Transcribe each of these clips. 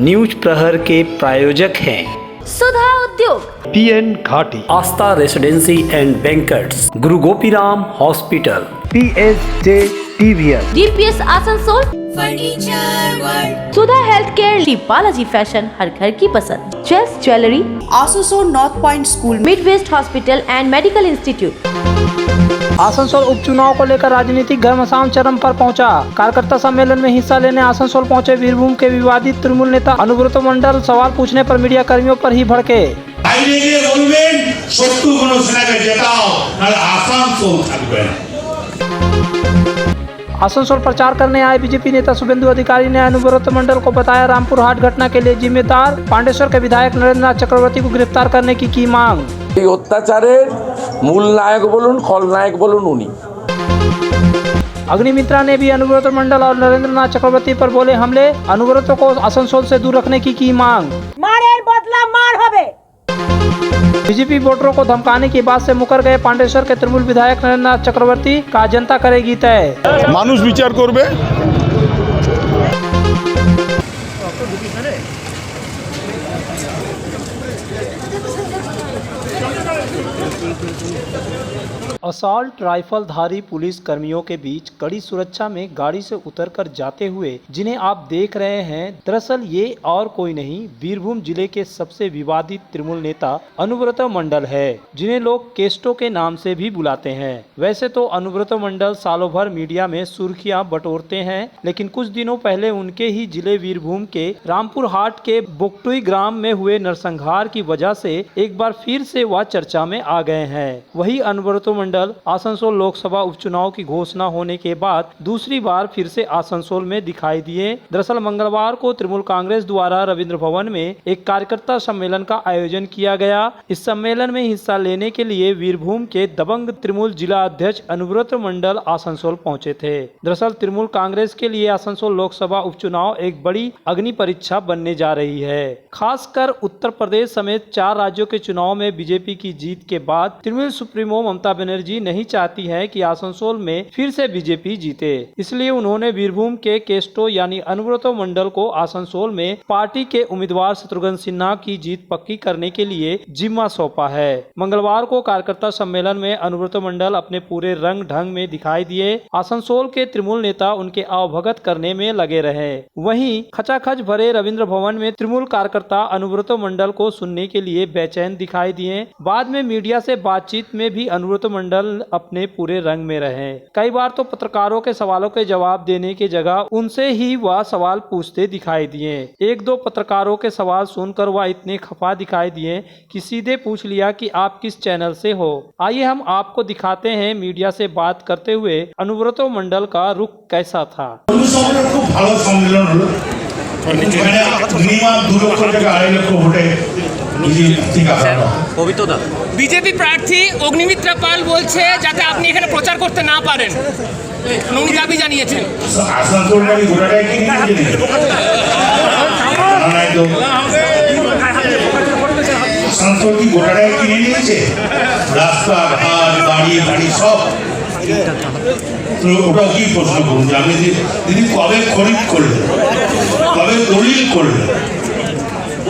News प्रहर के प्रायोजक हैं सुधा उद्योग, PN घाटी, आस्था residency and banquets, Guru Gopiram hospital, PSJ TVS, DPS Asansol, furniture world, Sudha health care, Shri Balaji fashion, हर घर की पसंद, Chase jewellery, Asansol north point school, mid west hospital and medical institute. Asansol उपचुनाव को लेकर राजनीतिक घमासान चरम पर पहुंचा। कार्यकर्ता सम्मेलन में हिस्सा लेने आसनसोल पहुंचे वीरभूम के विवादित तृणमूल नेता अनुब्रत मंडल सवाल पूछने पर मीडिया कर्मियों पर ही भड़के। आसनसोल प्रचार करने आए बीजेपी नेता शुभेंदु अधिकारी ने अनुब्रत मंडल को बताया रामपुर हाट घटना के लिए जिम्मेदार पांडेश्वर के विधायक नरेंद्र नाथ चक्रवर्ती को गिरफ्तार करने की मांग। अत्याचारेर मूल नायक बोलून खलनायक बोलून उनी। अग्निमित्रा ने भी अनुब्रत मंडल और नरेंद्र नाथ चक्रवर्ती पर बोले हमले, अनुब्रत को आसनसोल से दूर रखने की मांग। मारेर बदला मार होबे। बीजेपी वोटरों को धमकाने की बात से मुकर गए पांडेश्वर के तृणमूल विधायक नरेंद्र नाथ चक्रवर्ती का जनता करेगी तय। मानुष विचार करबे। असॉल्ट राइफलधारी पुलिस कर्मियों के बीच कड़ी सुरक्षा में गाड़ी से उतरकर जाते हुए जिन्हें आप देख रहे हैं, दरअसल ये और कोई नहीं वीरभूम जिले के सबसे विवादित तृणमूल नेता अनुब्रत मंडल है, जिन्हें लोग केस्टो के नाम से भी बुलाते हैं। वैसे तो अनुब्रत मंडल सालों भर मीडिया में सुर्खियां बटोरते हैं, लेकिन कुछ दिनों पहले उनके ही जिले वीरभूम के रामपुर हाट के बोकटुई ग्राम में हुए नरसंहार की वजह से एक बार फिर से वह चर्चा में आ गए हैं। वही अनुब्रत मंडल आसनसोल लोकसभा उपचुनाव की घोषणा होने के बाद दूसरी बार फिर से आसनसोल में दिखाई दिए। दरअसल मंगलवार को तृणमूल कांग्रेस द्वारा रविंद्र भवन में एक कार्यकर्ता सम्मेलन का आयोजन किया गया। इस सम्मेलन में हिस्सा लेने के लिए वीरभूम के दबंग तृणमूल जिला अध्यक्ष अनुब्रत मंडल आसनसोल पहुंचे थे। दरअसल तृणमूल कांग्रेस के लिए आसनसोल लोकसभा उपचुनाव एक बड़ी अग्नि परीक्षा बनने जा रही है। खासकर उत्तर प्रदेश समेत 4 राज्यों के चुनाव में बीजेपी की जीत के बाद तृणमूल सुप्रीमो ममता बनर्जी नहीं चाहती है कि आसनसोल में फिर से बीजेपी जीते, इसलिए उन्होंने वीरभूम के केस्टो यानी अनुब्रत मंडल को आसनसोल में पार्टी के उम्मीदवार शत्रुघ्न सिन्हा की जीत पक्की करने के लिए जिम्मा सौंपा है। मंगलवार को कार्यकर्ता सम्मेलन में अनुब्रत मंडल अपने पूरे रंग ढंग में दिखाई दिए। आसनसोल के तृणमूल नेता उनके अवभगत करने में लगे रहे। वहीं खचाखच भरे रविंद्र भवन में तृणमूल कार्यकर्ता अनुब्रत मंडल को सुनने के लिए बेचैन दिखाई दिए। बाद में मीडिया से बातचीत में भी अनुब्रत मंडल अपने पूरे रंग में रहे। कई बार तो पत्रकारों के सवालों के जवाब देने की जगह उनसे ही वह सवाल पूछते दिखाई दिए। 1-2 पत्रकारों के सवाल सुनकर वह इतने खफा दिखाई दिए कि सीधे पूछ लिया कि आप किस चैनल से हो। आइए हम आपको दिखाते हैं मीडिया से बात करते हुए अनुब्रत मंडल का रुख कैसा था। বিজেপি প্রার্থী অগ্নিমিত্রা পাল বলছে যাতে আপনি এখানে প্রচার করতে না পারেন, উনি দাবি জানিয়েছেন। ওটা কি প্রশ্ন করুন যে আমি দিদি কবে খরিদ করলেন, কবে দলিল করলেন?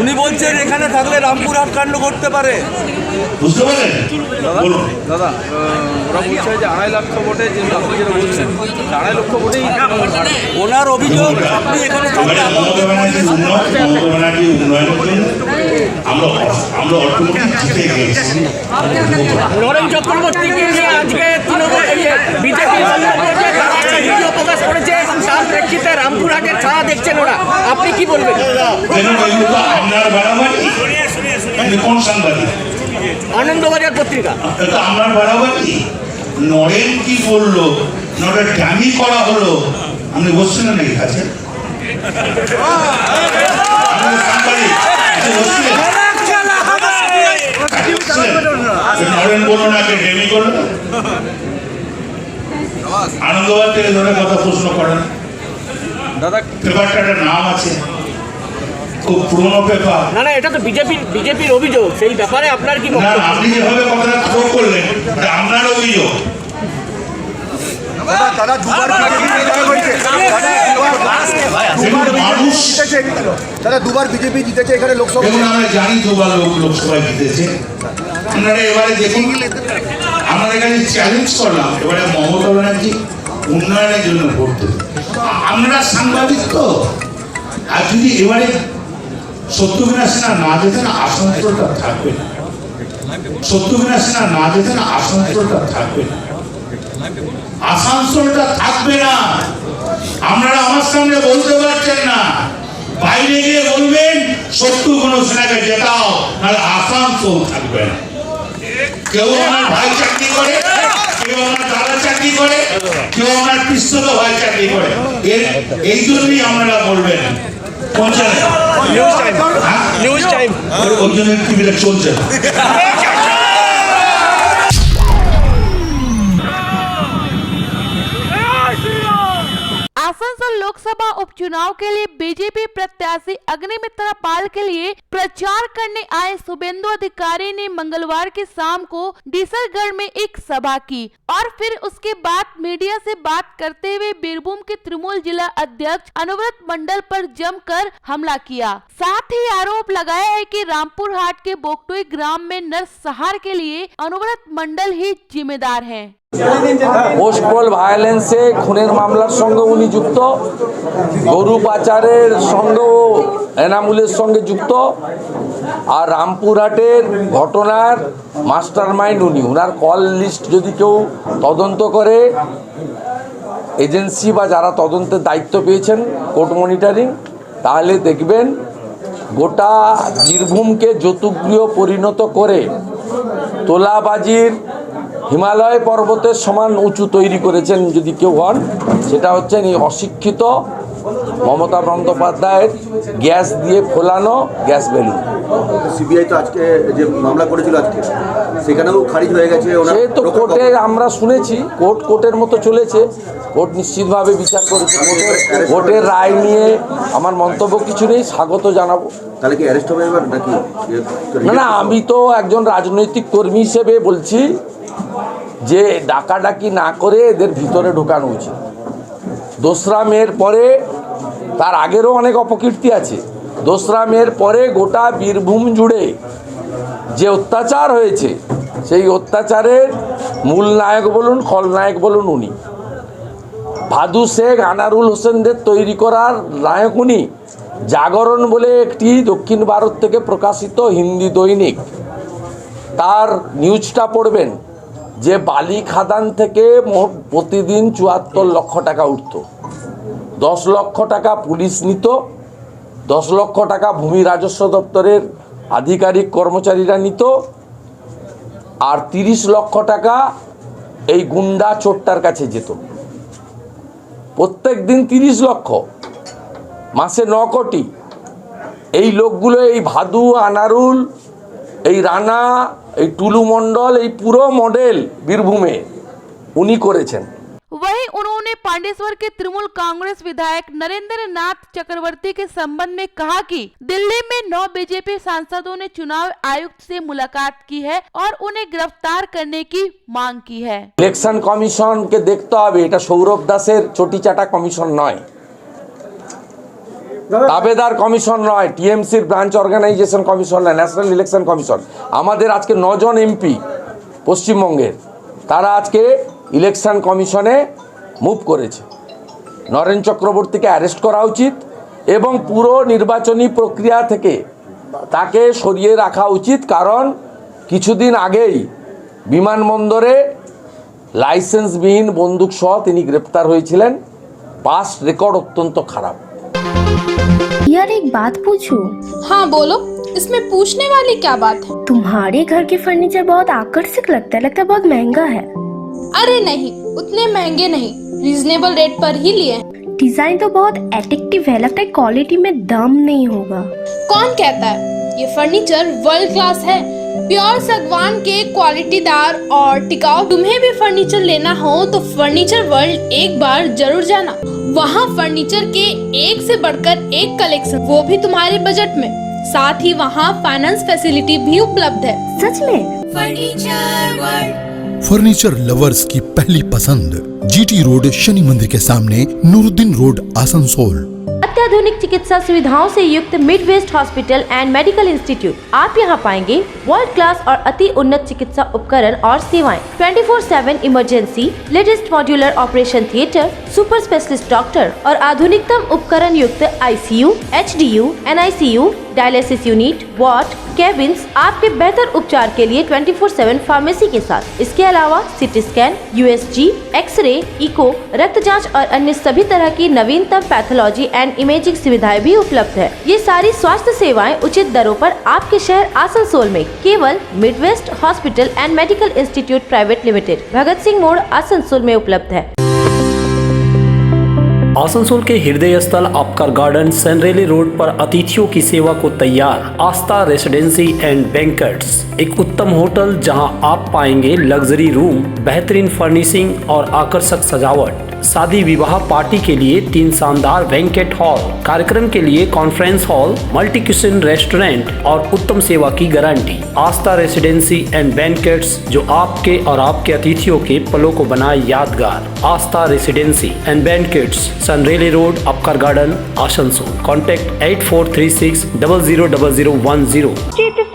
উনি বলছেন এখানে থাকলে রামপুর হাট কাণ্ড করতে পারে। বুঝতে পারেন? বলুন দাদা, ওরা বলছে যে 2.5 লক্ষ ভোটে যে আপনি যেটা বলছেন 2.5 লক্ষ ভোটেই ওনার অভিযোগ আপনি এখানে মমতা ব্যানার্জি উন্নয়নের জন্য আমরা অটোমেটিক জিতে গেছি। নরেন চক্রবর্তীকে আজকে বিজেপি ভিডিও প্রকাশ করেছে, তার প্রেক্ষিতে রামপুর হাটের ছায়া দেখছেন ওরা, আপনি কি বলবেন? আপনার বাড়াবাড়ি কোন সাংবাদিক? আনন্দবাজার পত্রিকা। আপনার বাড়াবাড়ি নরেন কি বললো, নরেন ডামি করা হলো, আপনি বসছেন না নাকি কাছে? নরেন বললো না ডেমি করলো, আনন্দবাজার থেকে ধরে কথা প্রশ্ন করেন। দাদা পেপারটার নাম আছে, খুব পুরনো পেপার। না না, এটা তো বিজেপির অভিযোগ, সেই ব্যাপারে আপনার কি বক্তব্য? আপনি যেভাবে কথাটা থ্রো করলেন আপনার অভিযোগ, দাদা দুবার বিজেপি জিতেছে এখানে লোকসভা। দেখুন আমরা জানি দুবার লোকসভায় জিতেছে। আপনারা এবারে দেখুন, আমরা এখানে চ্যালেঞ্জ করলাম এবারে মমতা ব্যানার্জি উন্নয়নের জন্য ভোট দেবে। আমরা সাংবাদিক তো, আর যদি এবারে সত্যবিনা সিনহা না যেতেন আসানসোলটা থাকবে না। সত্যবিনা সিনহা না যেতেন আসানসোলটা থাকবে না। আসানসোলটা থাকবে না। আপনারা আমার সামনে বলতে পারছেন না, বাইরে গিয়ে বলবেন শত্রুঘ্ন সিনহাকে জেতাও, নাহলে আসানসোল থাকবে না। কেউ আমার ভাই চাকরি করে, কেউ আমার দাদা চাকরি করে, কেউ আমার পিস্তত ভাই চাকরি করে। এই জন্যই আপনারা বলবেন পৌঁছালে নিউজ টাইম ওই জন্য টিভিটা চলছে না। आसनसोल लोकसभा उपचुनाव के लिए बीजेपी प्रत्याशी अग्निमित्रा पाल के लिए प्रचार करने आए शुभेंदु अधिकारी ने मंगलवार की शाम को डीसरगढ़ में एक सभा की और फिर उसके बाद मीडिया से बात करते हुए बीरभूम के तृणमूल जिला अध्यक्ष अनुव्रत मंडल पर जमकर हमला किया। साथ ही आरोप लगाया है कि रामपुर हाट के बोकटोई ग्राम में नरसंहार के लिए अनुव्रत मंडल ही जिम्मेदार हैं। পোস্টপল ভায়োলেন্সে খুনের মামলার সঙ্গে উনি যুক্ত, গরু পাচারের সঙ্গেও এনামুলের সঙ্গে যুক্ত, আর রামপুরহাটের ঘটনার মাস্টারমাইন্ড উনি। ওনার কল লিস্ট যদি কেউ তদন্ত করে, এজেন্সি বা যারা তদন্তের দায়িত্ব পেয়েছেন কোর্ট মনিটরিং, তাহলে দেখবেন গোটা বীরভূমকে যৌতুকগৃহ পরিণত করে তোলাবাজির হিমালয় পর্বতের সমান উঁচু তৈরি করেছেন যদি কেউ হন, সেটা হচ্ছেন এই অশিক্ষিত মমতা বন্দ্যোপাধ্যায়ের গ্যাস দিয়ে ফোলানো গ্যাস বেলুন। সিবিআই তো আজকে যে মামলা করেছিল আজকে সেখানেও খারিজ হয়ে গেছে। সে তো কোর্টে আমরা শুনেছি, কোর্টের মতো চলেছে, কোর্ট নিশ্চিতভাবে বিচার করেছে। কোর্টের রায় নিয়ে আমার মন্তব্য কিছু নেই, স্বাগত জানাবো। তাহলে কি অ্যারেস্ট হবে এবার নাকি? না, আমি তো একজন রাজনৈতিক কর্মী হিসেবে বলছি যে ডাকাডাকি না করে এদের ভিতরে ঢোকানো উচিত। দোসরা মের পরে, তার আগেরও অনেক অপকীর্তি আছে, দোসরা মের পরে গোটা বীরভূম জুড়ে যে অত্যাচার হয়েছে, সেই অত্যাচারের মূল নায়ক বলুন খলনায়ক বলুন উনি। ভাদু শেখ, আনারুল হোসেনদের তৈরি করার নায়ক উনি। জাগরণ বলে একটি দক্ষিণ ভারত থেকে প্রকাশিত হিন্দি দৈনিক, তার নিউজটা পড়বেন যে বালি খাদান থেকে মোট প্রতিদিন ৭৪ লক্ষ টাকা উঠত। 10 লক্ষ টাকা পুলিশ নিত, 10 লক্ষ টাকা ভূমি রাজস্ব দপ্তরের আধিকারিক কর্মচারীরা নিত, আর 30 লক্ষ টাকা এই গুন্ডা চোরটার কাছে যেত। প্রত্যেক দিন 30 লক্ষ, মাসে 9 কোটি। এই লোকগুলো, এই ভাদু, আনারুল, এই রানা, এই টুলু মণ্ডল, এই পুরো মডেল বীরভূমে উনি করেছেন। वहीं उन्होंने पांडेश्वर के तृणमूल कांग्रेस विधायक नरेंद्र नाथ चक्रवर्ती के संबंध में कहा कि दिल्ली में 9 बीजेपी सांसदों ने चुनाव आयुक्त से मुलाकात की है और उन्हें गिरफ्तार करने की मांग की है। ইলেকশন কমিশনকে দেখতে হবে, এটা সৌরভ দাসের চটি চাটা কমিশন নয়, দাবেদার কমিশন নয়, টিএমসির ব্রাঞ্চ অর্গানাইজেশন কমিশন নয়, ন্যাশনাল ইলেকশন কমিশন। আমাদের আজকে 9 জন এমপি পশ্চিমবঙ্গের, তারা আজকে ইলেকশন কমিশনে মুভ করেছে। নরেন চক্রবর্তীকে অ্যারেস্ট করা উচিত এবং পুরো নির্বাচনী প্রক্রিয়া থেকে তাকে সরিয়ে রাখা উচিত, কারণ কিছুদিন আগেই বিমানবন্দরে লাইসেন্সবিহীন বন্দুক সহ তিনি গ্রেপ্তার হয়েছিলেন। পাস্ট রেকর্ড অত্যন্ত খারাপ। यार एक बात पूछूं? हाँ बोलो, इसमें पूछने वाली क्या बात है? तुम्हारे घर के फर्नीचर बहुत आकर्षक लगता है बहुत महंगा है। अरे नहीं, उतने महंगे नहीं, रीजनेबल रेट पर ही लिए हैं। डिजाइन तो बहुत एट्रैक्टिव है, लगता है क्वालिटी में दम नहीं होगा। कौन कहता है? ये फर्नीचर वर्ल्ड क्लास है, प्योर सागवान के क्वालिटीदार और टिकाऊ। तुम्हें भी फर्नीचर लेना हो तो फर्नीचर वर्ल्ड एक बार जरूर जाना। वहाँ फर्नीचर के एक से बढ़कर एक कलेक्शन, वो भी तुम्हारे बजट में। साथ ही वहाँ फाइनेंस फैसिलिटी भी उपलब्ध है। सच में? फर्नीचर वर्ल्ड, फर्नीचर लवर्स की पहली पसंद, जीटी रोड शनि मंदिर के सामने, नूरुद्दीन रोड, आसनसोल। अत्याधुनिक चिकित्सा सुविधाओं से युक्त mid west hospital and medical institute. आप यहां पाएंगे वर्ल्ड क्लास और अति उन्नत चिकित्सा उपकरण और सेवाएं, 24/7 emergency, latest modular operation theatre, super specialist doctor और आधुनिकतम उपकरण युक्त ICU, HDU, NICU, dialysis unit, ward, cabins आपके बेहतर उपचार के लिए 24/7 फार्मेसी के साथ। इसके अलावा CT scan, USG, x-ray, echo, रक्त जांच और अन्य सभी तरह की नवीनतम पैथोलॉजी एंड इमेजिंग सुविधाएं भी उपलब्ध है। ये सारी स्वास्थ्य सेवाएं उचित दरों पर आपके शहर आसनसोल में केवल midwest hospital and medical institute private limited, Bhagat Singh मोड़, आसनसोल में उपलब्ध है। आसनसोल के हृदय स्थल आपकर गार्डन सनरेली रोड पर अतिथियों की सेवा को तैयार आस्था रेसिडेंसी एंड बैंक्वेट्स, एक उत्तम होटल जहां आप पाएंगे लग्जरी रूम, बेहतरीन फर्निशिंग और आकर्षक सजावट। शादी विवाह पार्टी के लिए 3 शानदार बैंकेट हॉल, कार्यक्रम के लिए conference hall, multi kitchen restaurant और उत्तम सेवा की guarantee. Aastha residency and banquets, जो आपके और आपके अतिथियों के पलों को बनाए यादगार। Aastha residency and banquets, Senraleigh road, Upkar garden, Asansol. Contact 8436 000010। चित्रसेल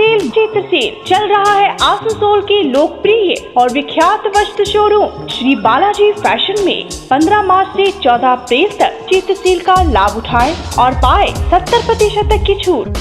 चल रहा है आसनसोल के लोकप्रिय और विख्यात वस्त्र शोरूम श्री बालाजी फैशन में 15 मार्च से 14 अप्रैल तक चित्रसेल का लाभ उठाएं और पाए 70% तक की छूट।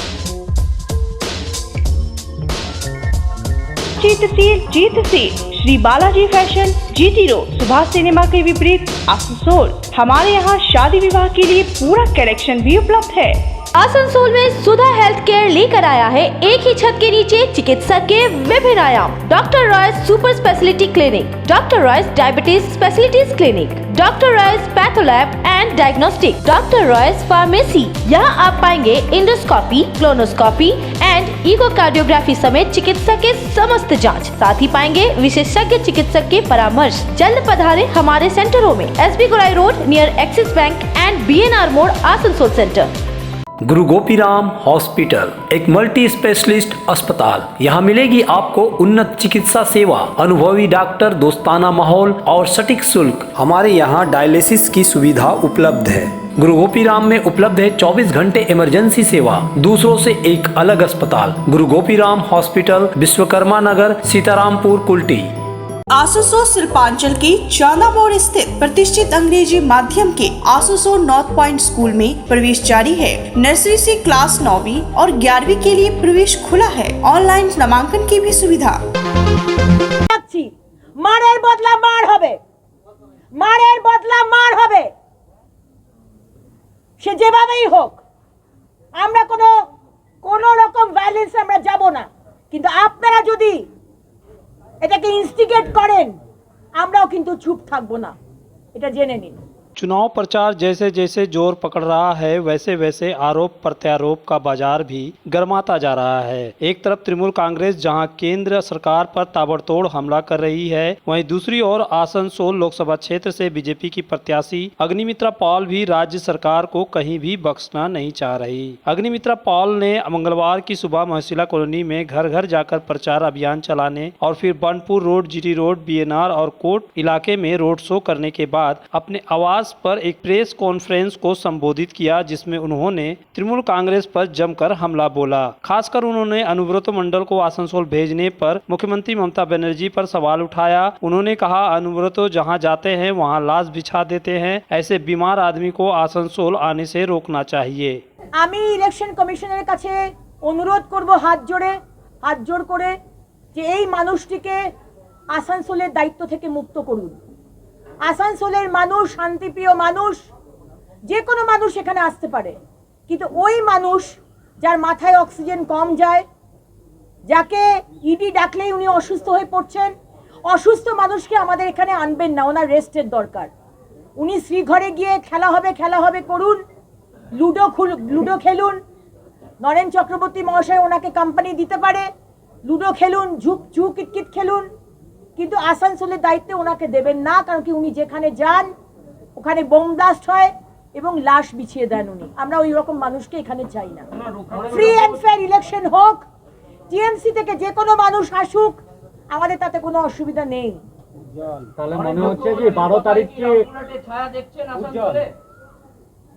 चित्रसेल Shri Balaji fashion, GT road, Subhash cinema के विपरीत, आसनसोल। हमारे यहाँ शादी विवाह के लिए पूरा कलेक्शन भी उपलब्ध है। आसनसोल में सुधा हेल्थ केयर लेकर आया है एक ही छत के नीचे चिकित्सा के विभिन्न आयाम। Doctor Royce super speciality clinic, doctor Royce diabetes specialities clinic, doctor Royce patholab and diagnostic, doctor Royce pharmacy. यहाँ आप पाएंगे इंडोस्कोपी, क्लोनोस्कोपी एंड इकोकार्डियोग्राफी समेत चिकित्सा के समस्त जांच। साथ ही पाएंगे विशेषज्ञ चिकित्सक के परामर्श। जल्द पधारे हमारे सेंटरों में, SB गोलाई road near axis bank and BNR मोड़, आसनसोल सेंटर। गुरु गोपीराम हॉस्पिटल, एक मल्टी स्पेशलिस्ट अस्पताल। यहाँ मिलेगी आपको उन्नत चिकित्सा सेवा, अनुभवी डॉक्टर, दोस्ताना माहौल और सटीक शुल्क। हमारे यहाँ डायलिसिस की सुविधा उपलब्ध है। गुरु गोपीराम में उपलब्ध है 24 घंटे इमरजेंसी सेवा, दूसरों से एक अलग अस्पताल। गुरु गोपीराम हॉस्पिटल, विश्वकर्मा नगर, सीतारामपुर, कुल्टी। आसनसोल शिल्पांचल के चांदा मोड़ स्थित प्रतिष्ठित अंग्रेजी माध्यम के आसनसोल नॉर्थ पॉइंट स्कूल में प्रवेश जारी है। नर्सरी से क्लास 9वीं और 11वीं के लिए प्रवेश खुला है। ऑनलाइन नामांकन की भी सुविधा। मारेर बदला मार होबे, मारेर बदला मार होबे, সে যেভাবেই হোক। আমরা কোনো রকম ভায়োলেন্সে আমরা যাব না, কিন্তু আপনারা যদি এটাকে ইনস্টিগেট করেন আমরাও কিন্তু চুপ থাকবো না, এটা জেনে নিন। चुनाव प्रचार जैसे जैसे जोर पकड़ रहा है, वैसे वैसे आरोप प्रत्यारोप का बाजार भी गर्माता जा रहा है। एक तरफ तृणमूल कांग्रेस जहां केंद्र सरकार पर ताबड़तोड़ हमला कर रही है, वहीं दूसरी ओर आसनसोल लोकसभा क्षेत्र से बीजेपी की प्रत्याशी अग्निमित्रा पॉल भी राज्य सरकार को कहीं भी बख्शना नहीं चाह रही। अग्निमित्रा पॉल ने मंगलवार की सुबह महसिला कॉलोनी में घर घर जाकर प्रचार अभियान चलाने और फिर Burnpur road, GT road, BNR और कोट इलाके में रोड शो करने के बाद अपने आवाज पर एक प्रेस कॉन्फ्रेंस को संबोधित किया, जिसमें उन्होंने तृणमूल कांग्रेस पर जमकर हमला बोला। खासकर उन्होंने अनुव्रत मंडल को आसनसोल भेजने पर मुख्यमंत्री ममता बनर्जी पर सवाल उठाया। उन्होंने कहा, अनुव्रत जहां जाते हैं वहां लाश बिछा देते हैं, ऐसे बीमार आदमी को आसनसोल आने से रोकना चाहिए। আমি ইলেকশন কমিশনের কাছে অনুরোধ করব হাত জোড় করে যে এই মানুষটিকে আসানসোলের দায়িত্ব থেকে মুক্ত করুন। আসানসোলের মানুষ শান্তিপ্রিয় মানুষ, যে কোনো মানুষ এখানে আসতে পারে, কিন্তু ওই মানুষ যার মাথায় অক্সিজেন কম যায়, যাকে ইডি ডাকলেই উনি অসুস্থ হয়ে পড়ছেন, অসুস্থ মানুষকে আমাদের এখানে আনবেন না, ওনার রেস্টের দরকার। উনি শ্রীঘরে গিয়ে খেলা হবে করুন, লুডো খেলুন, নরেন চক্রবর্তী মহাশয় ওনাকে কোম্পানি দিতে পারে, লুডো খেলুন, ঝু কিটকিট খেলুন, কিন্তু আসানসোলের দায়িত্বে ওনাকে দেবেন না, কারণ কি উনি যেখানে যান ওখানে বোম ব্লাস্ট হয় এবং লাশ বিছিয়ে দেন উনি। আমরা ওই রকম মানুষকে এখানে চাই না। ফ্রি অ্যান্ড ফেয়ার ইলেকশন হোক, টিএমসি থেকে যে কোনো মানুষ আসুক, আমাদের তাতে কোনো অসুবিধা নেই।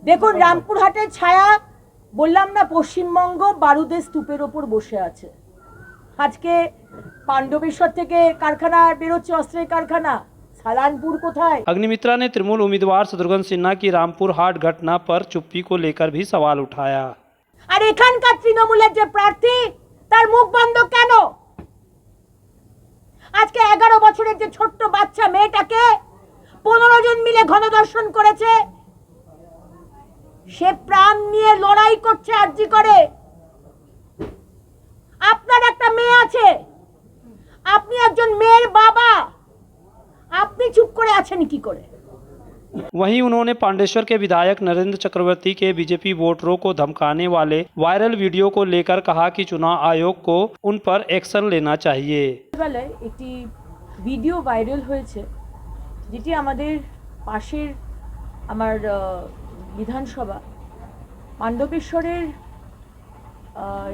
দেখুন, রামপুরহাটের ছায়া, বললাম না, পশ্চিমবঙ্গ বারুদের স্তূপের ওপর বসে আছে। আজকে পাণ্ডবেশ্বর থেকে কারখানা বেরোচ্ছে, অস্ত্রের কারখানা। सालानपुर কোথায়? अग्निमित्रा ने तृणमूल उम्मीदवार शत्रुघ्न सिन्हा की रामपुर हाट घटना पर चुप्पी को लेकर भी सवाल उठाया। আর এখানকার তৃণমূলের যে প্রার্থী, তার মুখ বন্ধ কেন? আজকে 11 বছরের যে ছোট্ট বাচ্চা মেয়েটাকে 15 জন মিলে গণধর্ষণ করেছে, সে প্রাণ নিয়ে লড়াই করছে আরজি করে। আপনার একটা মেয়ে আছে, আপনি একজন মেয়ের বাবা, আপনি চুপ করে আছেন কি করে? वहीं उन्होंने पांडेश्वर के विधायक नरेंद्र चक्रवर्ती के बीजेपी वोटरों को धमकाने वाले वायरल वीडियो को लेकर कहा कि चुनाव आयोग को उन पर एक्शन लेना चाहिए। একটি ভিডিও ভাইরাল হয়েছে, যেটি আমাদের পাশের আমার বিধানসভা পাণ্ডবেশ্বরের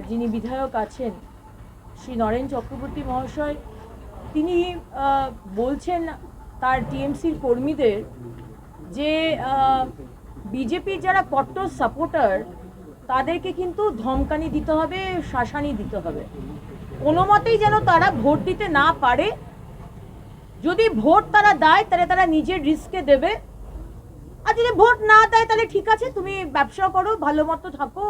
যিনি বিধায়ক আছেন শ্রী নরেন চক্রবর্তী মহাশয়, তিনি বলছেন তার টিএমসির কর্মীদের যে বিজেপির যারা কট্টর সাপোর্টার তাদেরকে কিন্তু ধমকানি দিতে হবে, শাসানি দিতে হবে, কোনো মতেই যেন তারা ভোট দিতে না পারে। যদি ভোট তারা দেয় তাহলে তারা নিজের রিস্কে দেবে, আর যদি ভোট না দেয় তাহলে ঠিক আছে, তুমি ব্যবসা করো, ভালো মতো থাকো,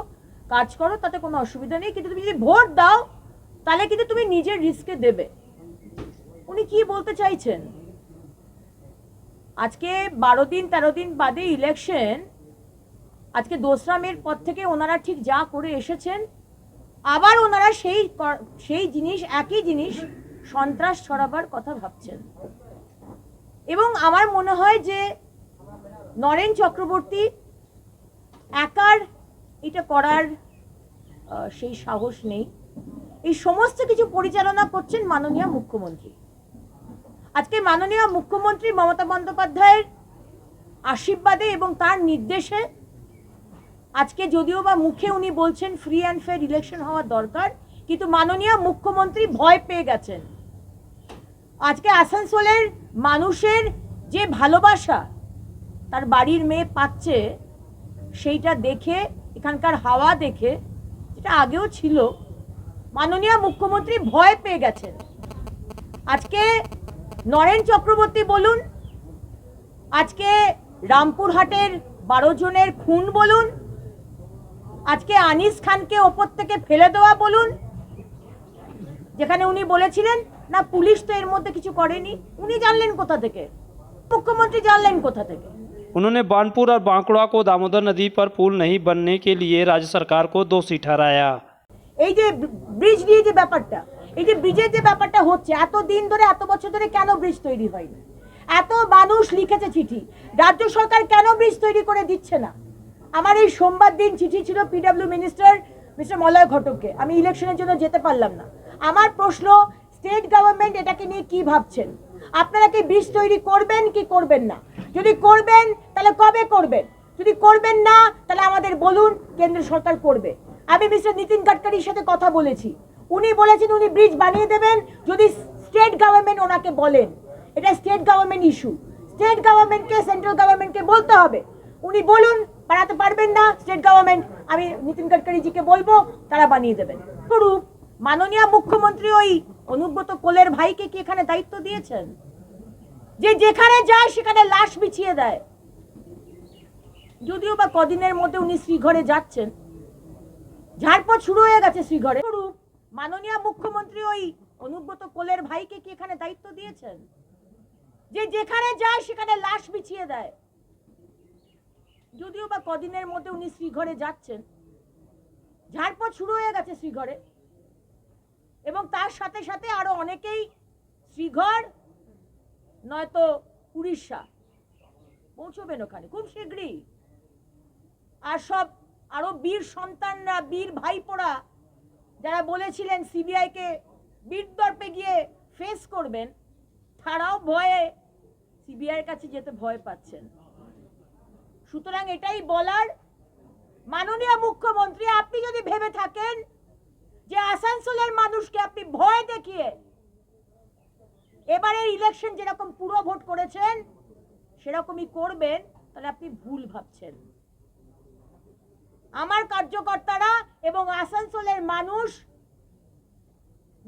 কাজ করো, তাতে কোনো অসুবিধা নেই, কিন্তু তুমি যদি ভোট দাও তাহলে কিন্তু তুমি নিজের রিস্কে দেবে। উনি কি বলতে চাইছেন? আজকে 12 দিন 13 দিন বাদে ইলেকশন, আজকে 2রা মের পর থেকে ওনারা ঠিক যা করে এসেছেন, আবার ওনারা সেই জিনিস, একই জিনিস সন্ত্রাস ছড়াবার কথা ভাবছেন। এবং আমার মনে হয় যে নরেন চক্রবর্তী একার এটা করার সেই সাহস নেই। এই সমস্ত কিছু পরিচালনা করছেন মাননীয় মুখ্যমন্ত্রী। আজকে মাননীয় মুখ্যমন্ত্রী মমতা বন্দ্যোপাধ্যায়ের আশীর্বাদে এবং তার নির্দেশে আজকে যদিও বা মুখে উনি বলছেন ফ্রি অ্যান্ড ফেয়ার ইলেকশন হওয়া দরকার, কিন্তু মাননীয় মুখ্যমন্ত্রী ভয় পেয়ে গেছেন। আজকে আসানসোলের মানুষের যে ভালোবাসা তার বাড়ির মেয়ে পাচ্ছে, সেইটা দেখে, এখানকার হাওয়া দেখে, যেটা আগেও ছিল, মাননীয় মুখ্যমন্ত্রী ভয় পেয়ে গেছেন। আজকে নরেন চক্রবর্তী বলুন, আজকে রামপুরহাটের 12 জনের খুন বলুন, আজকে আনিস খানকে ওপর থেকে ফেলে দেওয়া বলুন, যেখানে উনি বলেছিলেন না পুলিশ তো এর মধ্যে কিছু করেনি, উনি জানলেন কোথা থেকে? মুখ্যমন্ত্রী জানলেন কোথা থেকে? उन्होंने बानपुर और बांकुड़ा को दामोदर नदी पर पुल नहीं बनने के लिए राज्य सरकार को दोषी ठहराया। এই যে ব্রিজ নিয়ে যে ব্যাপারটা, এই যে ব্রিজের যে ব্যাপারটা হচ্ছে, এত দিন ধরে, এত বছর ধরে কেন ব্রিজ তৈরি হয়নি? এত মানুষ লিখেছে চিঠি, রাজ্য সরকার কেন ব্রিজ তৈরি করে দিচ্ছে না? আমার এই সোমবার দিন চিঠি ছিল পিডব্লিউ মিনিস্টার মিস্টার মলয় ঘটককে, আমি ইলেকশনের জন্য যেতে পারলাম না। আমার প্রশ্ন, স্টেট গভর্নমেন্ট এটাকে নিয়ে কি ভাবছেন? আপনারা কি ব্রিজ তৈরি করবেন কি করবেন না? যদি করবেন তাহলে কবে করবেন? যদি করবেন না তাহলে আমাদের বলুন, কেন্দ্র সরকার করবে। আমি মিস্টার নীতিন গাডকারির সাথে কথা বলেছি, উনি বলেছেন উনি ব্রিজ বানিয়ে দেবেন যদি স্টেট গভর্নমেন্ট ওনাকে বলেন। এটা স্টেট গভর্নমেন্ট ইস্যু, স্টেট গভর্নমেন্টকে সেন্ট্রাল গভর্নমেন্টকে বলতে হবে। উনি বলুন, বানাতে পারবেন না স্টেট গভর্নমেন্ট, আমি নীতিন গাডকারিজিকে বলবো, তারা বানিয়ে দেবেন। মাননীয় মুখ্যমন্ত্রী ওই অনুব্রত কোলের ভাইকে কি এখানে দায়িত্ব দিয়েছেন যে যেখানে যায় সেখানে লাশ বিছিয়ে দেয়? যদিও বা কদিনের মধ্যে উনি শ্রীঘরে যাচ্ছেন, ঝাড়পথ শুরু হয়ে গেছে শ্রীঘরে। মাননীয় মুখ্যমন্ত্রী ওই অনুব্রত কোলের ভাইকে কি এখানে দায়িত্ব দিয়েছেন যে যেখানে যায় সেখানে লাশ বিছিয়ে দেয়? যদিও বা কদিনের মধ্যে উনি শ্রীঘরে যাচ্ছেন, ঝাড়পথ শুরু হয়ে গেছে শ্রীঘরে, এবং তার সাথে সাথে আরো অনেকেই শ্রীঘর নয়তো উড়িষ্যা পৌঁছবেন ওখানে খুব শীঘ্রই। আর সব আরো বীর সন্তানরা, বীর ভাইপোরা যারা বলেছিলেন সিবিআইকে বীর দর্পে গিয়ে ফেস করবেন, তারাও ভয়ে সিবিআইয়ের কাছে যেতে ভয় পাচ্ছেন। সুতরাং এটাই বলার, মাননীয় মুখ্যমন্ত্রী, আপনি যদি ভেবে থাকেন যে আসানসোলের মানুষকে আপনি ভয় দেখিয়ে এবারের ইলেকশন যেরকম পুরো ভোট করেছেন সেরকমই করবেন, তাহলে আপনি ভুল ভাবছেন। আমার কার্যকর্তারা এবং আসানসোলের মানুষ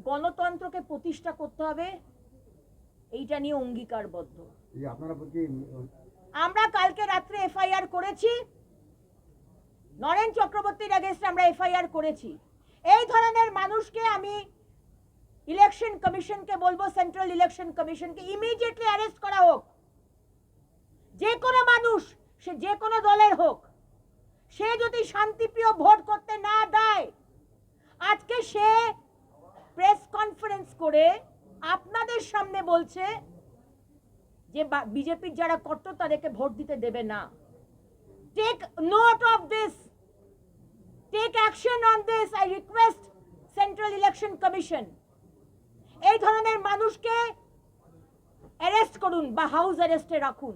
গণতন্ত্রকে প্রতিষ্ঠা করতে হবে, এইটা নিয়ে অঙ্গীকারবদ্ধ। আমরা কালকে রাত্রে এফআইআর করেছি, নরেন চক্রবর্তীর এগেইনস্টে আমরা এফআইআর করেছি। এই ধরনের মানুষকে আমি ইলেকশন কমিশনকে বলবো, সেন্ট্রাল ইলেকশন কমিশনকে ইমিডিয়েটলি অ্যারেস্ট করা হোক। যে কোনো মানুষ, সে যে কোনো দলের হোক, সে যদি শান্তিপ্রিয় ভোট করতে না দেয়, আজকে সে প্রেস কনফারেন্স করে আপনাদের সামনে বলছে যে বিজেপির যারা কট্টর তাদেরকে ভোট দিতে দেবে না। Take note of this, take action on this. I request central election commission, এই ধরনের মানুষকে অ্যারেস্ট করুন বা হাউস অ্যারেস্টে রাখুন।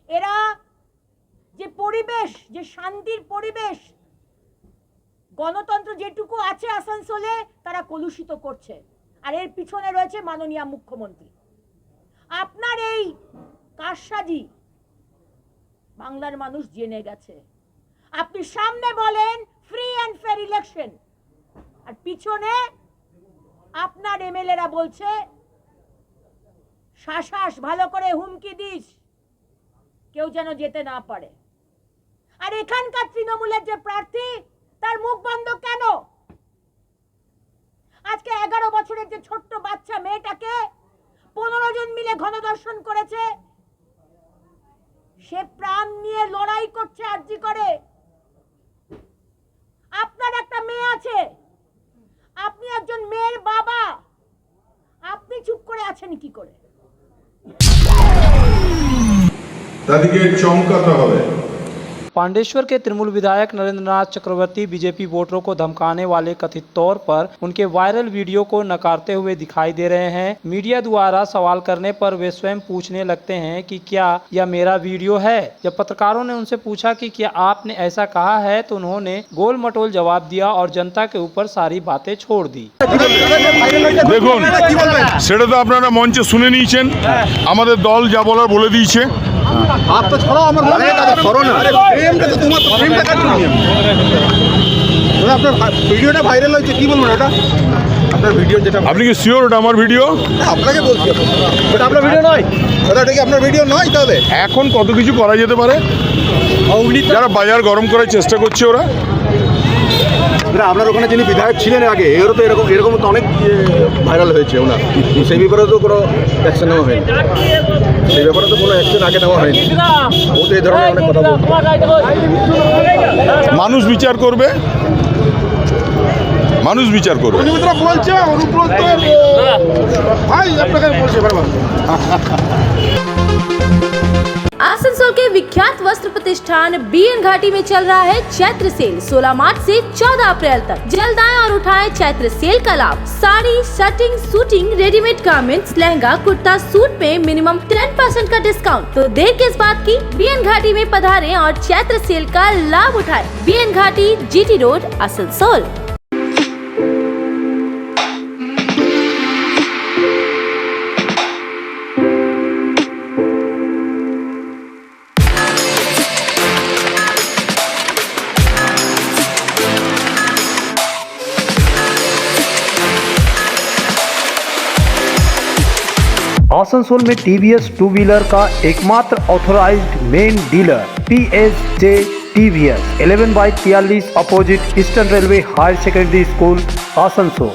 এরা যে পরিবেশ, যে শান্তির পরিবেশ, গণতন্ত্র যেটুকু আছে আসানসোলে, তারা কলুষিত করছে। আর এর পিছনে রয়েছে মাননীয় মুখ্যমন্ত্রী। আপনার এই কারসাজি বাংলার মানুষ জেনে গেছে। আপনি সামনে বলেন ফ্রি অ্যান্ড ফেয়ার ইলেকশন, আর পিছনে আপনার এমএলএরা বলছে শাসাস, ভালো করে হুমকি দিস, কেউ যেন যেতে না পারে। আর এখানকার তৃণমূলের যে প্রার্থী, তার মুখ বন্ধ কেন? আজকে 11 বছরের যে ছোট্ট বাচ্চা মেয়েটাকে 15 জন মিলে গণধর্ষণ করেছে, সে প্রাণ নিয়ে লড়াই করছে আরজি করে। আপনার একটা মেয়ে আছে, আপনি একজন মেয়ের বাবা, আপনি চুপ করে আছেন কি করে? তাদেরকে চমকাতে হবে। पांडेश्वर के तृणमूल विधायक नरेंद्र नाथ चक्रवर्ती बीजेपी वोटरों को धमकाने वाले कथित तौर पर उनके वायरल वीडियो को नकारते हुए दिखाई दे रहे हैं। मीडिया द्वारा सवाल करने पर वे स्वयं पूछने लगते हैं कि क्या यह मेरा वीडियो है। जब पत्रकारों ने उनसे पूछा कि क्या आपने ऐसा कहा है, तो उन्होंने गोल मटोल जवाब दिया और जनता के ऊपर सारी बातें छोड़ दी। দেখুন, সেটা তো আপনারা মঞ্চে শুনে নিয়েছেন, আমাদের দল যা বলার বলে দিয়েছে। ভিডিওটা ভাইরাল হয়েছে, কি বলবেন এটা? আপনার ভিডিও যেটা, আপনি কি শিওর ওটা আমার ভিডিও? আপনাকে বলছি, এটা আপনার ভিডিও নয়। এটা কি আপনার ভিডিও নয়? তাহলে এখন কত কিছু করা যেতে পারে, যারা বাজার গরম করার চেষ্টা করছে ওরা। আপনার ওখানে যিনি বিধায়ক ছিলেন আগে, এরও তো এরকম তো অনেক ভাইরাল হয়েছে ওনার, সেই ব্যাপারে তো কোনো অ্যাকশন নেওয়া হয়নি। সেই ব্যাপারে তো কোনো অ্যাকশন আগে নেওয়া হয়নি। ও তো এই ধরনের অনেক কথা বলছে। মানুষ বিচার করবে, মানুষ বিচার করবে। বলছে ভাই আপনাকে বলছে বারবার। आसनसोल के विख्यात वस्त्र प्रतिष्ठान बीएन घाटी में चल रहा है चैत्र सेल 16 मार्च से 14 अप्रैल तक। जल्द आएं और उठाएं चैत्र सेल का लाभ। Sari, shirting, suiting, readymade garments, lehenga, kurta, suit पे मिनिमम 10% का डिस्काउंट। तो देर किस बात की, बीएन घाटी में पधारें और चैत्र सेल का लाभ उठाएं। बीएन घाटी, जीटी रोड, आसनसोल। आसनसोल में टीवीएस टू व्हीलर का एकमात्र authorised main dealer PSJ TVS 11/43 opposite eastern railway higher secondary school Asansol.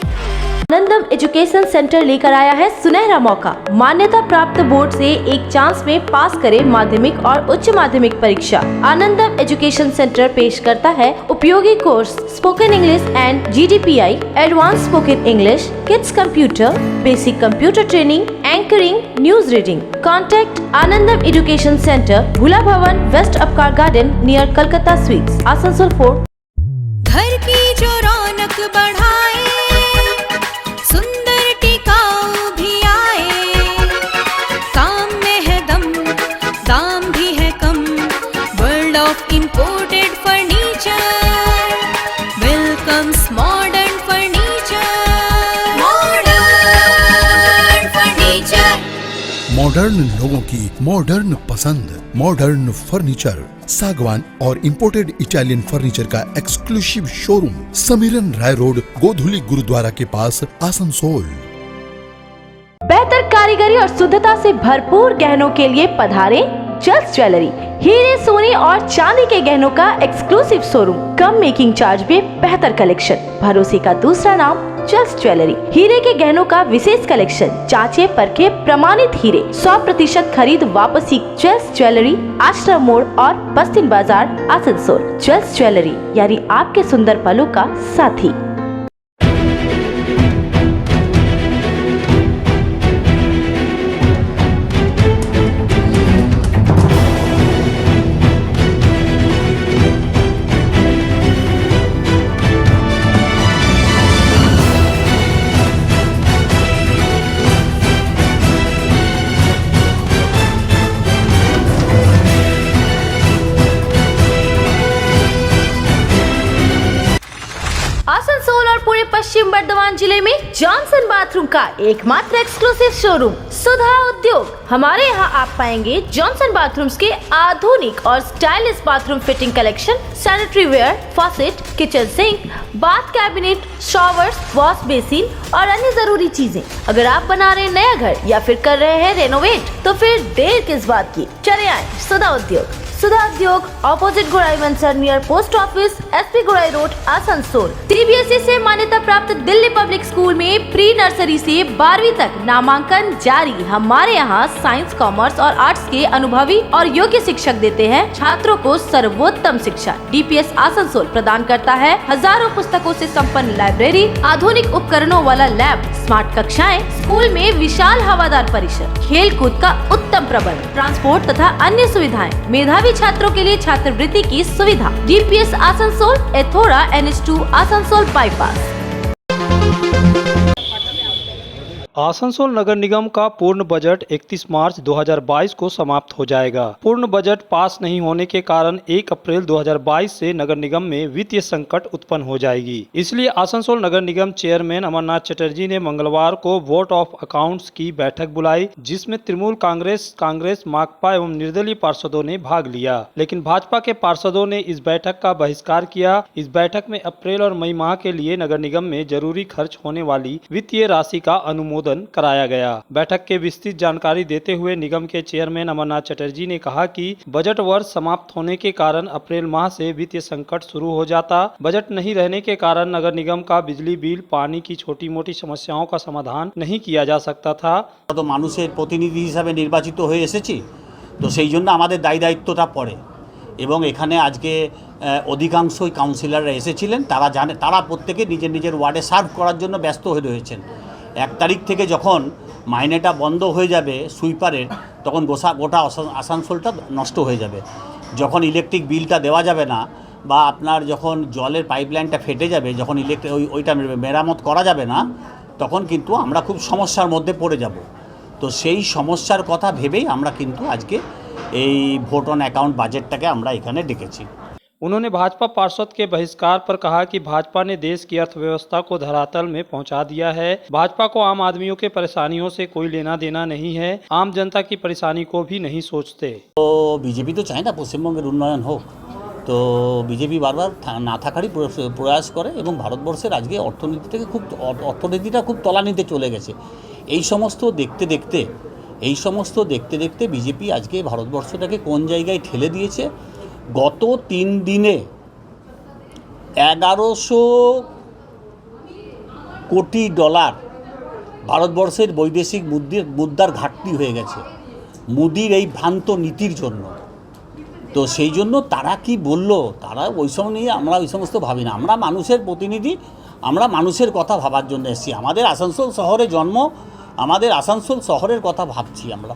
Anandam education centre लेकर आया है सुनहरा मौका। मान्यता प्राप्त बोर्ड से एक चांस में पास करें माध्यमिक और उच्च माध्यमिक परीक्षा। आनंदम एजुकेशन सेंटर पेश करता है उपयोगी course spoken English and GDPI, advance spoken English, kids computer, basic computer training, anchoring, news reading. Contact Anandam education centre, Bhula Bhavan, west Upkar garden, near Calcutta sweets, Asansol 4। घर की जो रौनक बढ़ाए, सुंदर टिकाऊ भी आए, काम में है दम, दाम भी है कम, world of imported furniture, welcomes modern furniture, modern furniture. Modern लोगों की मॉडर्न पसंद, मॉडर्न फर्नीचर, सागवान और इंपोर्टेड इटालियन फर्नीचर का exclusive showroom, Samiran Roy road, Godhuli gurdwara के पास, आसनसोल। बेहतर कारीगरी और शुद्धता से भरपूर गहनों के लिए पधारें जल्स ज्वेलरी। हीरे, सोने और चांदी के गहनों का एक्सक्लूसिव शोरूम, कम मेकिंग चार्ज में बेहतर कलेक्शन, भरोसे का दूसरा नाम जल्स ज्वेलरी। हीरे के गहनों का विशेष कलेक्शन, जांचे परखे प्रमाणित हीरे, 100% खरीद वापसी। जल्स ज्वेलरी, आश्रम मोड़ और बस्तिन बाजार, आसनसोल। जल्स ज्वेलरी यानी आपके सुंदर पलों का साथी। आसनसोल और पूरे पश्चिम बर्धमान जिले में जॉनसन बाथरूम का एकमात्र एक्सक्लूसिव शोरूम सुधा उद्योग। हमारे यहाँ आप पाएंगे जॉनसन बाथरूम्स के आधुनिक और stylish bathroom fitting collection, sanitary ware, faucet, kitchen sink, bath cabinet, showers, wash basin और अन्य जरूरी चीजें। अगर आप बना रहे हैं नया घर या फिर कर रहे हैं रेनोवेट, तो फिर देर किस बात की, चले आए सुधा उद्योग। सुधा उद्योग ऑपोजिट गुराई मंसर नियर पोस्ट ऑफिस, एसपी गुराई रोड, आसनसोल। सीबीएसई से मान्यता प्राप्त दिल्ली पब्लिक स्कूल में प्री नर्सरी से 12वीं तक नामांकन जारी। हमारे यहाँ साइंस, कॉमर्स और आर्ट्स के अनुभवी और योग्य शिक्षक देते हैं छात्रों को सर्वोत्तम शिक्षा। डीपीएस आसनसोल प्रदान करता है हजारों पुस्तकों से संपन्न लाइब्रेरी, आधुनिक उपकरणों वाला लैब, स्मार्ट कक्षाएं, स्कूल में विशाल हवादार परिसर, खेल कूद का उत्तम प्रबंध, ट्रांसपोर्ट तथा अन्य सुविधाएं, मेधावी छात्रों के लिए छात्रवृत्ति की सुविधा। DPS Asansol, Ethora, NH2 Asansol bypass. Asansol नगर निगम का पूर्ण बजट 31 मार्च 2022 को समाप्त हो जाएगा। पूर्ण बजट पास नहीं होने के कारण 1 अप्रैल 2022 से नगर निगम में वित्तीय संकट उत्पन्न हो जाएगी। इसलिए आसनसोल नगर निगम चेयरमैन अमरनाथ चटर्जी ने मंगलवार को वोट ऑफ अकाउंट्स की बैठक बुलाई, जिसमें तृणमूल कांग्रेस, माकपा एवं निर्दलीय पार्षदों ने भाग लिया। लेकिन भाजपा के पार्षदों ने इस बैठक का बहिष्कार किया। इस बैठक में अप्रैल और मई माह के लिए नगर निगम में जरूरी खर्च होने वाली वित्तीय राशि का अनुमोदन कराया गया। बैठक के विस्तृत जानकारी देते हुए निगम के चेयरमैन अमरनाथ चटर्जी ने कहा कि बजट वर्ष समाप्त होने के कारण अप्रैल माह से वित्तीय संकट शुरू हो जाता। बजट नहीं रहने के कारण नगर निगम का बिजली बिल, पानी की छोटी मोटी समस्याओं का समाधान नहीं किया जा सकता था। तो মানুষের প্রতিনিধি হিসাবে নির্বাচিত হয়ে এসেছি, তো সেই জন্য আমাদের দায়িত্বটা পড়ে এবং এখানে আজকে অধিকাংশই কাউন্সিলররা এসেছিলেন। তারা জানে, তারা প্রত্যেকে নিজের নিজের ওয়ার্ডে সার্ভ করার জন্য ব্যস্ত হয়ে রয়েছেন। 1 তারিখ থেকে যখন মাইনেটা বন্ধ হয়ে যাবে সুইপারের, তখন গোটা আসানসোলটা নষ্ট হয়ে যাবে। যখন ইলেকট্রিক বিলটা দেওয়া যাবে না বা আপনার যখন জলের পাইপলাইনটা ফেটে যাবে, যখন ওইটা মেরামত করা যাবে না, তখন কিন্তু আমরা খুব সমস্যার মধ্যে পড়ে যাব। তো সেই সমস্যার কথা ভেবেই আমরা কিন্তু আজকে এই ভোট অন অ্যাকাউন্ট বাজেটটাকে আমরা এখানে ডেকেছি। उन्होंने भाजपा पार्षद के बहिष्कार पर कहा कि भाजपा ने देश की अर्थव्यवस्था को धरातल में पहुंचा दिया है। भाजपा को आम आदमियों के परेशानियों से कोई लेना देना नहीं है, आम जनता की परेशानी को भी नहीं सोचते। तो बीजेपी तो चाहे ना পশ্চিমবঙ্গের উন্নয়ন হোক, তো বিজেপি বারবার না থাকারই প্রয়াস করে এবং ভারতবর্ষের আজকে অর্থনীতিটা খুব তলানিতে চলে গেছে। এই সমস্ত দেখতে দেখতে বিজেপি আজকে ভারতবর্ষটাকে কোন জায়গায় ঠেলে দিয়েছে। গত 3 দিনে 1100 কোটি ডলার ভারতবর্ষের বৈদেশিক মুদ্রার ঘাটতি হয়ে গেছে মোদির এই ভ্রান্ত নীতির জন্য। তো সেই জন্য তারা কি বলল, তারা ওই সব নিয়ে আমরা ওই সমস্ত ভাবি না। আমরা মানুষের প্রতিনিধি, আমরা মানুষের কথা ভাবার জন্য এসেছি। আমাদের আসানসোল শহরে জন্ম, আমাদের আসানসোল শহরের কথা ভাবছি আমরা।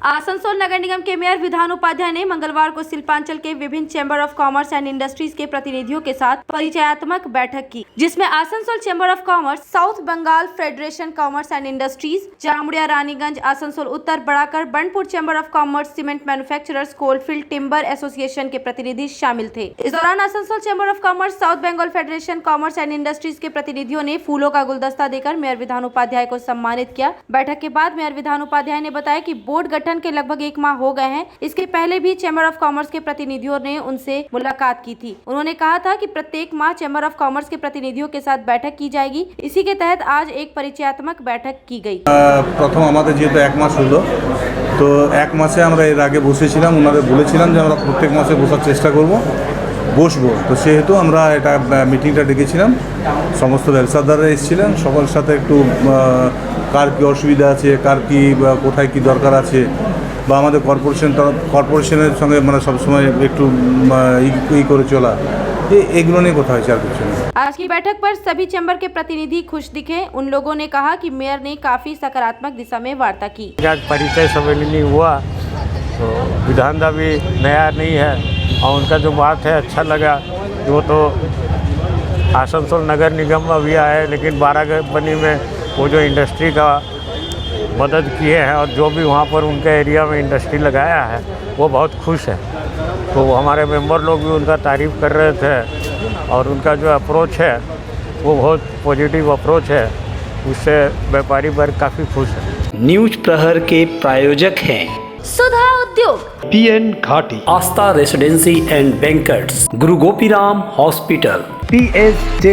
आसनसोल नगर निगम के मेयर विधान उपाध्याय ने मंगलवार को शिल्पांचल के विभिन्न chamber of commerce and industries के प्रतिनिधियों के साथ परिचयात्मक बैठक की, जिसमें Asansol chamber of commerce, south Bengal federation commerce and industries, Jamuria, Raniganj, Asansol उत्तर, Barakar, Bandpur chamber of commerce, cement manufacturers, coalfield timber association के प्रतिनिधि शामिल थे। इस दौरान Asansol chamber of commerce, south Bengal federation commerce and industries के प्रतिनिधियों ने फूलों का गुलदस्ता देकर मेयर विधान उपाध्याय को सम्मानित किया। बैठक के बाद मेयर विधान उपाध्याय ने बताया कि बोर्ड गठन के लगभग 1 माह हो गए हैं। इसके पहले भी चैम्बर ऑफ कॉमर्स के प्रतिनिधियों ने उनसे मुलाकात की थी। उन्होंने कहा था कि प्रत्येक माह चैम्बर ऑफ कॉमर्स के प्रतिनिधियों के साथ बैठक की जाएगी। इसी के तहत आज एक परिचयात्मक बैठक की गई। प्रथम আমাদের যেহেতু 1 মাস হলো, তো 1 মাসে আমরা এর আগে বসেছিলাম, ওনাদের বলেছিলাম যে আমরা প্রত্যেক মাসে বসার চেষ্টা করব, বসবো। তো সেহেতু আমরা এটা মিটিংটা ডেকেছিলাম, সমস্ত ব্যবসাদাররা এসেছিলেন, সকল সাথে একটু কার কী অসুবিধা আছে, কার কী কোথায় কী দরকার আছে, বা আমাদের কর্পোরেশনের সঙ্গে মানে সবসময় একটু ই করে চলা, এগুলো নিয়ে কথা হয়েছে আর কিছু না। आज की बैठक पर सभी चैम्बर के प्रतिनिधि खुश दिखे। उन लोगों ने कहा कि मेयर ने काफी सकारात्मक दिशा में वार्ता की। आज परिचय सम्मेलन हुआ तो विधान दा भी नया नहीं है और उनका जो बात है अच्छा लगा। वो तो आसनसोल नगर निगम में भी आए, लेकिन बाराबनी में वो जो इंडस्ट्री का मदद किए हैं और जो भी वहाँ पर उनके एरिया में इंडस्ट्री लगाया है वो बहुत खुश है। तो हमारे मेंबर लोग भी उनका तारीफ़ कर रहे थे और उनका जो अप्रोच है वो बहुत पॉजिटिव अप्रोच है, उससे व्यापारी वर्ग काफ़ी खुश है। न्यूज प्रहर के प्रायोजक हैं सुधा उद्योग, PN घाटी, आस्था residency and banquets, Guru Gopiram hospital, PSJ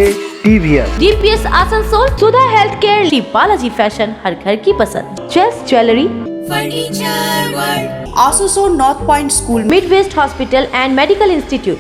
TVS, DPS Asansol, Sudha health care, Shri Balaji fashion, हर घर की पसंद, Chase jewellery, furniture world, Asansol north point school, midwest hospital and medical institute,